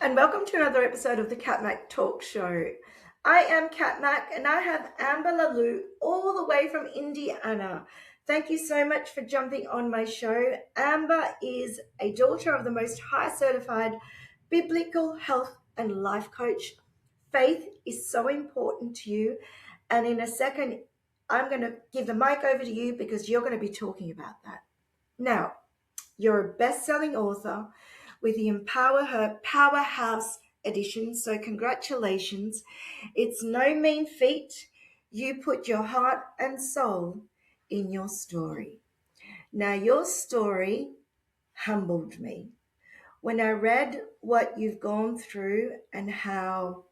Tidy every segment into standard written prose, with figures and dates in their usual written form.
and welcome to another episode of the Kat Mak Talk Show. I am Kat Mak, and I have Amber Laloux all the way from Indiana. Thank you so much for jumping on my show. Amber is a daughter of the most high certified biblical health and life coach. Faith is so important to you, and in a second, I'm going to give the mic over to you because you're going to be talking about that. Now, you're a best-selling author with the Empower Her Powerhouse edition, so congratulations. It's no mean feat. You put your heart and soul in your story. Now, your story humbled me. When I read what you've gone through and how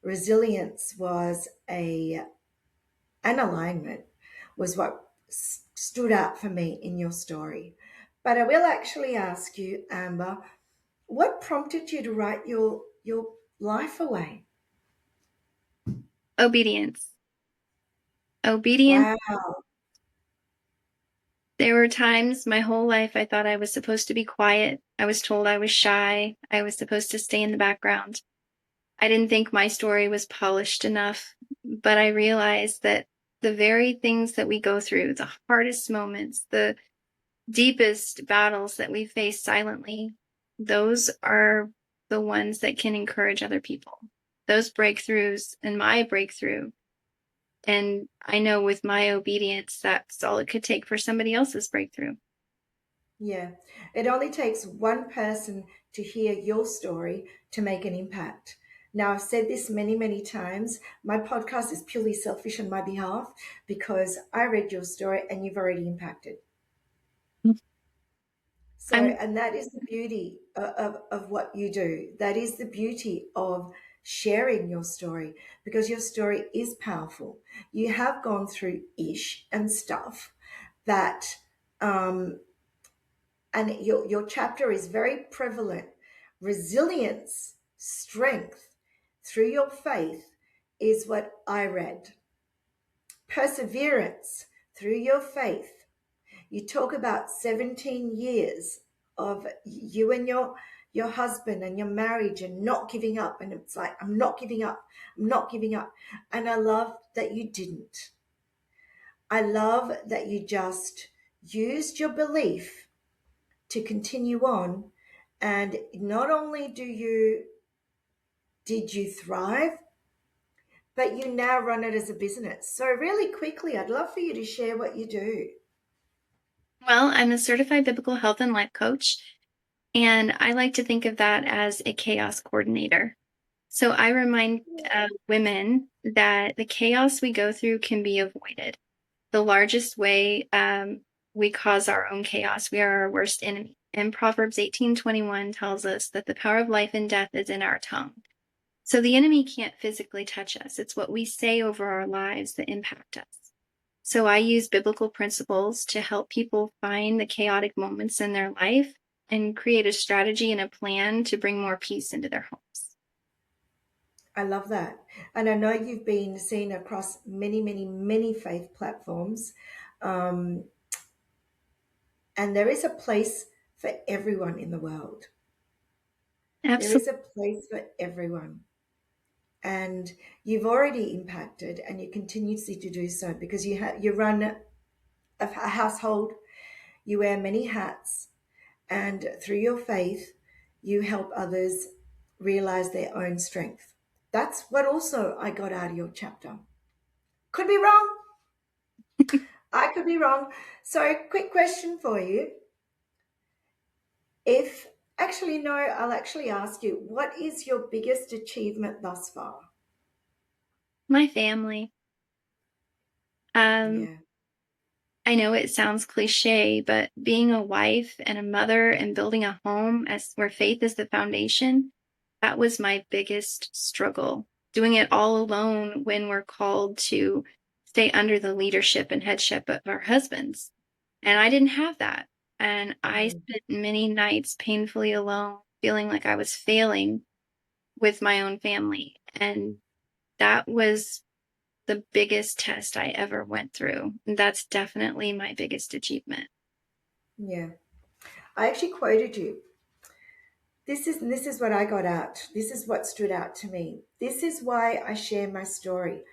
resilience was an alignment was what stood out for me in your story. But I will actually ask you, Amber, what prompted you to write your life away? Obedience. Obedience. Wow. There were times my whole life I thought I was supposed to be quiet. I was told I was shy. I was supposed to stay in the background. I didn't think my story was polished enough, but I realized that the very things that we go through, the hardest moments, the deepest battles that we face silently, those are the ones that can encourage other people. Those breakthroughs and my breakthrough. And I know with my obedience, that's all it could take for somebody else's breakthrough. Yeah. It only takes one person to hear your story to make an impact. Now, I've said this many, many times. My podcast is purely selfish on my behalf because I read your story and you've already impacted. So, I'm and that is the beauty of what you do. That is the beauty of sharing your story because your story is powerful. You have gone through ish and stuff that, um, and your chapter is very prevalent. Resilience, strength through your faith is what I read. Perseverance through your faith. You talk about 17 years of you and your husband and your marriage and not giving up, and it's like, I'm not giving up, I'm not giving up. And I love that you didn't. I love that you just used your belief to continue on, and not only did you thrive, but you now run it as a business. So really quickly, I'd love for you to share what you do. I'm a certified biblical health and life coach, and I like to think of that as a chaos coordinator. So I remind women that the chaos we go through can be avoided. The largest way we cause our own chaos, we are our worst enemy. And Proverbs 18:21 tells us that the power of life and death is in our tongue. So the enemy can't physically touch us. It's what we say over our lives that impact us. So I use biblical principles to help people find the chaotic moments in their life and create a strategy and a plan to bring more peace into their homes. I love that. And I know you've been seen across many, many, many faith platforms. Um, and there is a place for everyone in the world. There Absolutely. is a place for everyone. And you've already impacted and you continue to do so because you run a household, you wear many hats, and through your faith, you help others realize their own strength. That's what also I got out of your chapter. Could be wrong. I could be wrong. So, quick question for you. If actually, no, I'll actually ask you, what is your biggest achievement thus far? My family. Um, Yeah. I know it sounds cliche, but being a wife and a mother and building a home as where faith is the foundation, that was my biggest struggle. Doing it all alone when we're called to stay under the leadership and headship of our husbands. And I didn't have that. And I Mm. spent many nights painfully alone, feeling like I was failing with my own family. And that was the biggest test I ever went through. That's definitely my biggest achievement. Yeah. I actually quoted you. This is what I got out. This is what stood out to me. This is why I share my story.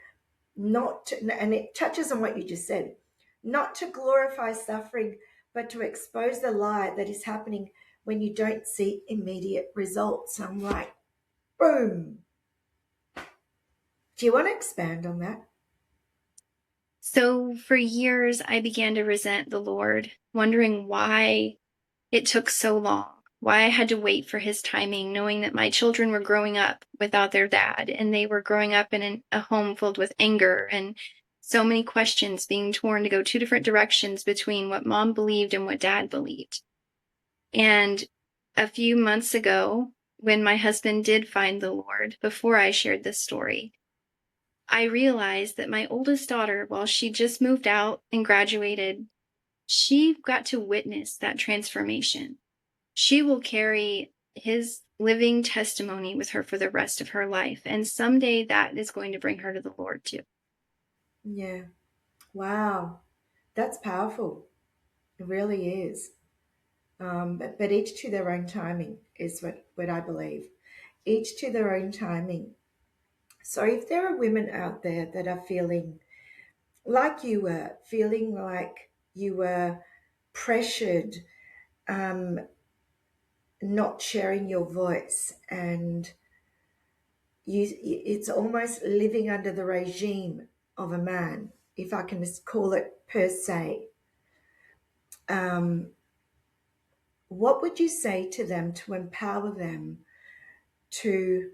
Not to, and it touches on what you just said. Not to glorify suffering, but to expose the lie that is happening when you don't see immediate results. I'm like, boom. Do you want to expand on that? So for years, I began to resent the Lord, wondering why it took so long, why I had to wait for his timing, knowing that my children were growing up without their dad, and they were growing up in a home filled with anger and so many questions, being torn to go two different directions between what mom believed and what dad believed. And a few months ago, when my husband did find the Lord, before I shared this story, I realized that my oldest daughter, while she just moved out and graduated, she got to witness that transformation. She will carry his living testimony with her for the rest of her life. And someday that is going to bring her to the Lord too. Yeah. Wow. That's powerful. It really is. But each to their own timing is what I believe. Each to their own timing. So if there are women out there that are feeling like you were, feeling like you were pressured, um, not sharing your voice, and it's almost living under the regime of a man, if I can just call it per se. Um, what would you say to them to empower them to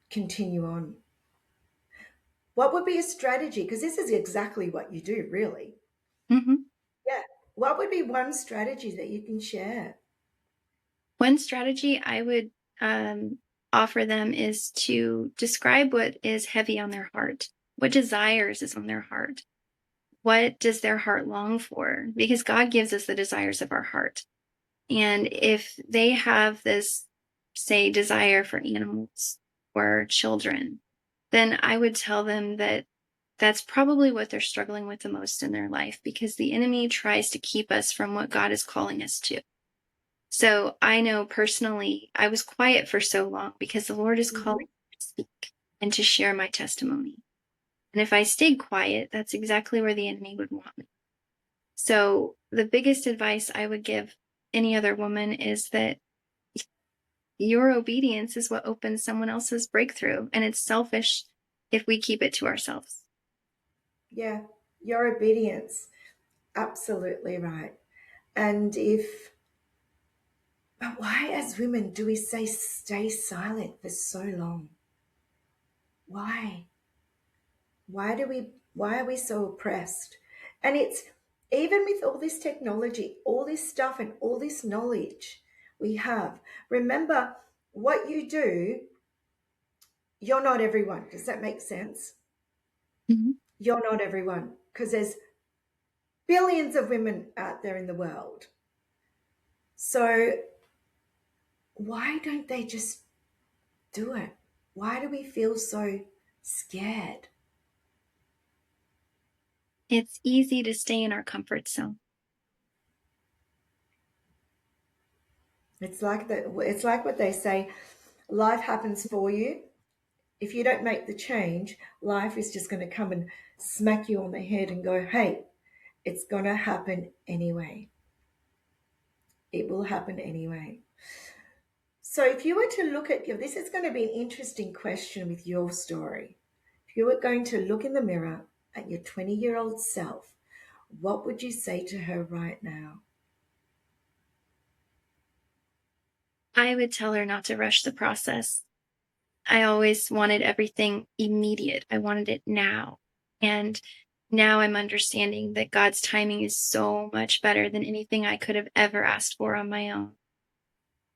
continue on? What would be a strategy? Because this is exactly what you do, really. Mhm. Yeah. What would be one strategy that you can share? One strategy I would offer them is to describe what is heavy on their heart, what desires is on their heart. What does their heart long for? Because God gives us the desires of our heart. And if they have this, say, desire for animals or children, then I would tell them that that's probably what they're struggling with the most in their life, because the enemy tries to keep us from what God is calling us to. So I know personally, I was quiet for so long because the Lord is Mhm. calling me to speak and to share my testimony. And if I stayed quiet, that's exactly where the enemy would want me. So the biggest advice I would give any other woman is that your obedience is what opens someone else's breakthrough. And it's selfish if we keep it to ourselves. Yeah, your obedience. Absolutely right. And if, but why as women do we say stay silent for so long? Why? Why are we so oppressed? And it's even with all this technology, all this stuff, and all this knowledge we have. Remember, what you do, you're not everyone. Does that make sense? Mhm. You're not everyone because there's billions of women out there in the world. So why don't they just do it? Why do we feel so scared? It's easy to stay in our comfort zone. It's like what they say, life happens for you. If you don't make the change, life is just going to come and smack you on the head and go, "Hey, it's going to happen anyway." It will happen anyway. So if you were to look at your, this is going to be an interesting question with your story. If you were going to look in the mirror at your 20-year-old self, what would you say to her right now? I would tell her not to rush the process. I always wanted everything immediate. I wanted it now. And now I'm understanding that God's timing is so much better than anything I could have ever asked for on my own.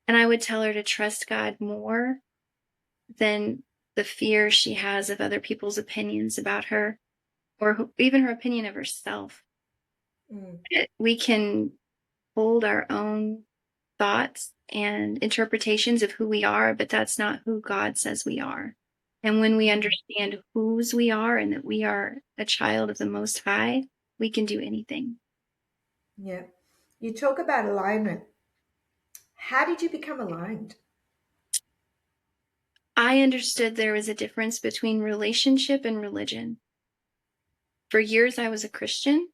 And I would tell her to trust God more than the fear she has of other people's opinions about her, or even her opinion of herself. Mm, We can hold our own thoughts and interpretations of who we are, but that's not who God says we are. And when we mm, understand whose we are and that we are a child of the Most High, we can do anything. yeah. You talk about alignment. How did you become aligned? I understood there was a difference between relationship and religion. For years, I was a Christian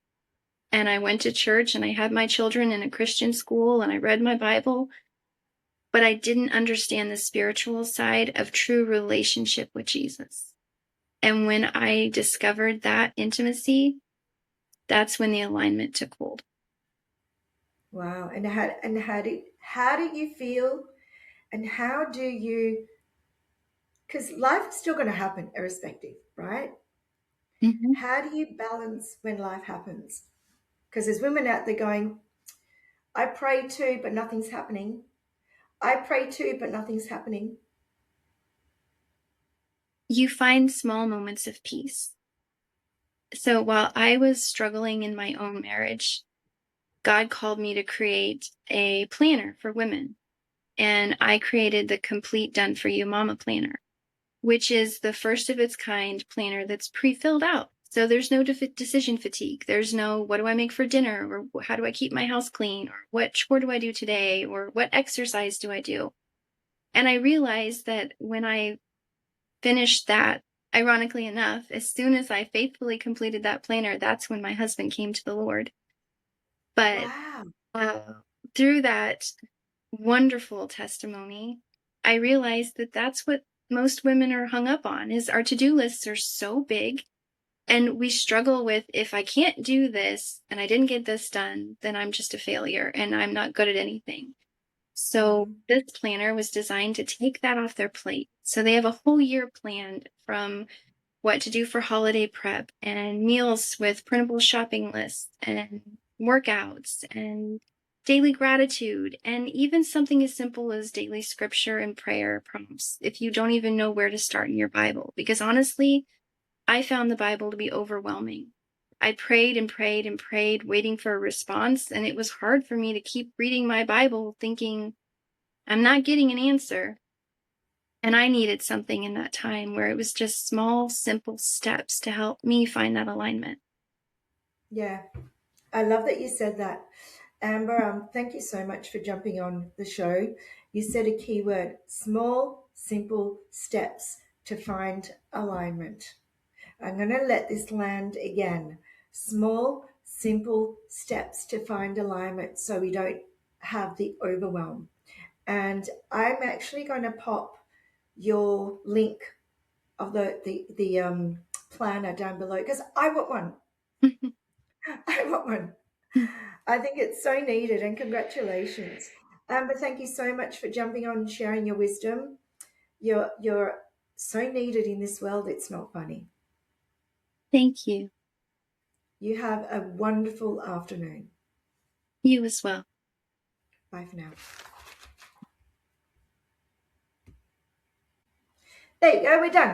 and I went to church and I had my children in a Christian school and I read my Bible, but I didn't understand the spiritual side of true relationship with Jesus. And when I discovered that intimacy, that's when the alignment took hold. Wow. And how do you feel, and how do you, because life is still going to happen irrespective, right? Mhm. How do you balance when life happens? Because there's women out there going, I pray too, but nothing's happening. I pray too, but nothing's happening. You find small moments of peace. So while I was struggling in my own marriage, God called me to create a planner for women. And I created the Complete Done For You Mama Planner, which is the first of its kind planner that's pre-filled out. So there's no decision fatigue. There's no, what do I make for dinner? Or how do I keep my house clean? Or what chore do I do today? Or what exercise do I do? And I realized that when I finished that, ironically enough, as soon as I faithfully completed that planner, that's when my husband came to the Lord. But Wow. uh, through that wonderful testimony, I realized that that's what most women are hung up on is our to-do lists are so big and we struggle with if I can't do this and I didn't get this done, then I'm just a failure and I'm not good at anything. So Mhm. this planner was designed to take that off their plate. So they have a whole year planned from what to do for holiday prep and meals with printable shopping lists and workouts and daily gratitude and even something as simple as daily scripture and prayer prompts if you don't even know where to start in your Bible. Because honestly, I found the Bible to be overwhelming. I prayed and prayed and prayed, waiting for a response, and it was hard for me to keep reading my Bible thinking, I'm not getting an answer. And I needed something in that time where it was just small, simple steps to help me find that alignment. Yeah. I love that you said that. Amber, thank you so much for jumping on the show. You said a key word: small, simple steps to find alignment. I'm going to let this land again. Small, simple steps to find alignment so we don't have the overwhelm. And I'm actually going to pop your link of the planner down below because I want one. I want one. I think it's so needed, and congratulations. But thank you so much for jumping on and sharing your wisdom. You're so needed in this world. It's not funny. Thank you. You have a wonderful afternoon. You as well. Bye for now. There you go. We're done.